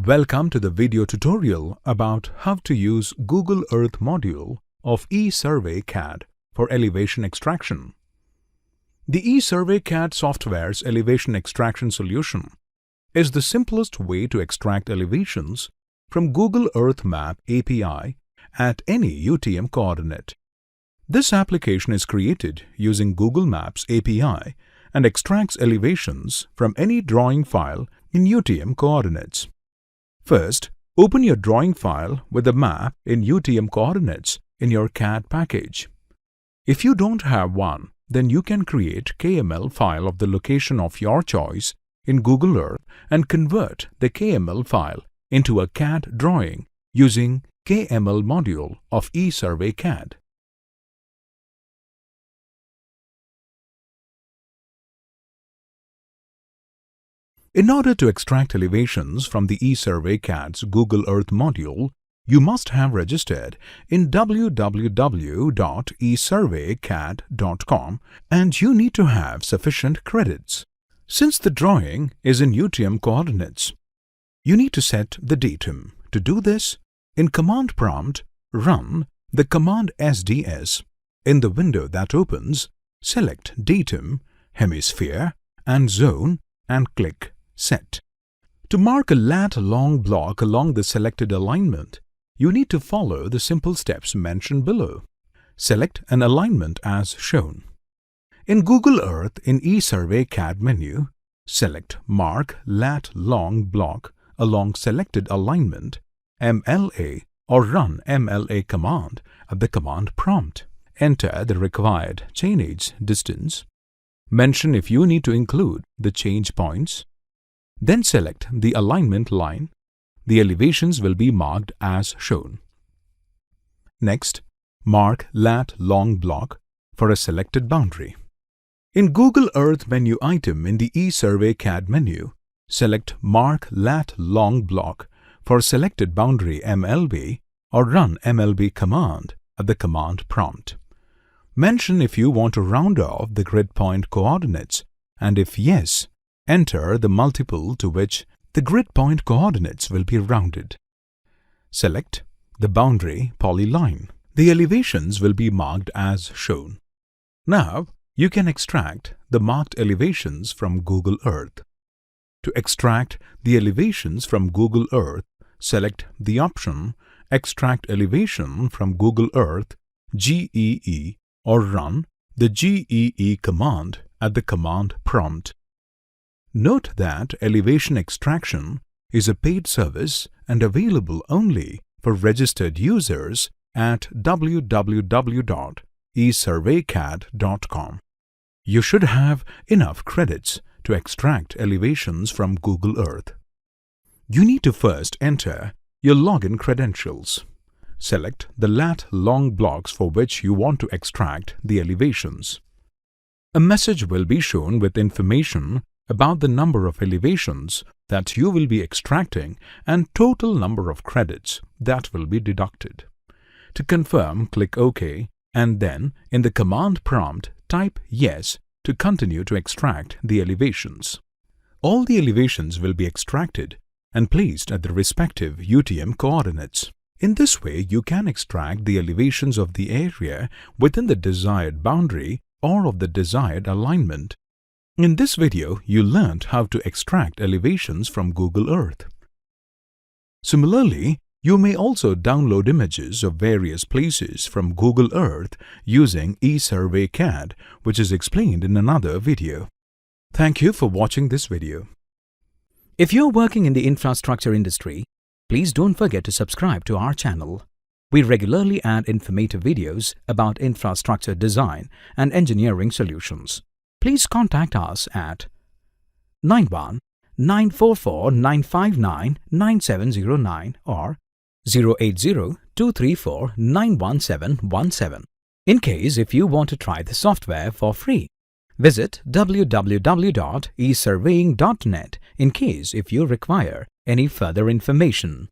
Welcome to the video tutorial about how to use Google Earth module of ESurvey CADD for elevation extraction. The ESurvey CADD software's elevation extraction solution is the simplest way to extract elevations from Google Earth Map API at any UTM coordinate. This application is created using Google Maps API and extracts elevations from any drawing file in UTM Coordinates. First, open your drawing file with the map in UTM Coordinates in your CAD package. If you don't have one, then you can create KML file of the location of your choice in Google Earth and convert the KML file into a CAD drawing using KML module of ESurvey CADD. In order to extract elevations from the ESurvey CADD's Google Earth module, you must have registered in www.esurveycadd.com and you need to have sufficient credits. Since the drawing is in UTM coordinates, you need to set the datum. To do this, in command prompt, run the command SDS. In the window that opens, select datum, hemisphere, and zone and click Set. To mark a lat long block along the selected alignment, you need to follow the simple steps mentioned below. Select an alignment as shown. In Google Earth in ESurvey CADD menu, select Mark Lat Long Block along selected alignment, MLA, or run MLA command at the command prompt. Enter the required chainage distance. Mention if you need to include the change points. Then select the alignment line. The elevations will be marked as shown. Next, mark Lat Long Block for a selected boundary. In Google Earth menu item in the ESurvey CADD menu, select Mark Lat Long Block for selected boundary MLB or run MLB command at the command prompt. Mention if you want to round off the grid point coordinates, and if yes, enter the multiple to which the grid point coordinates will be rounded. Select the boundary polyline. The elevations will be marked as shown. Now, you can extract the marked elevations from Google Earth. To extract the elevations from Google Earth, select the option Extract Elevation from Google Earth GEE or run the GEE command at the command prompt. Note that elevation extraction is a paid service and available only for registered users at www.esurveycadd.com. You should have enough credits to extract elevations from Google Earth. You need to first enter your login credentials. Select the lat long blocks for which you want to extract the elevations. A message will be shown with information about the number of elevations that you will be extracting and total number of credits that will be deducted. To confirm, click OK and then in the command prompt type Yes to continue to extract the elevations. All the elevations will be extracted and placed at the respective UTM coordinates. In this way, you can extract the elevations of the area within the desired boundary or of the desired alignment. In this video, you learned how to extract elevations from Google Earth. Similarly, you may also download images of various places from Google Earth using ESurvey CADD, which is explained in another video. Thank you for watching this video. If you're working in the infrastructure industry, please don't forget to subscribe to our channel. We regularly add informative videos about infrastructure design and engineering solutions. Please contact us at 91-944-959-9709 or 080-234-91717. In case if you want to try the software for free, visit www.esurveying.net in case if you require any further information.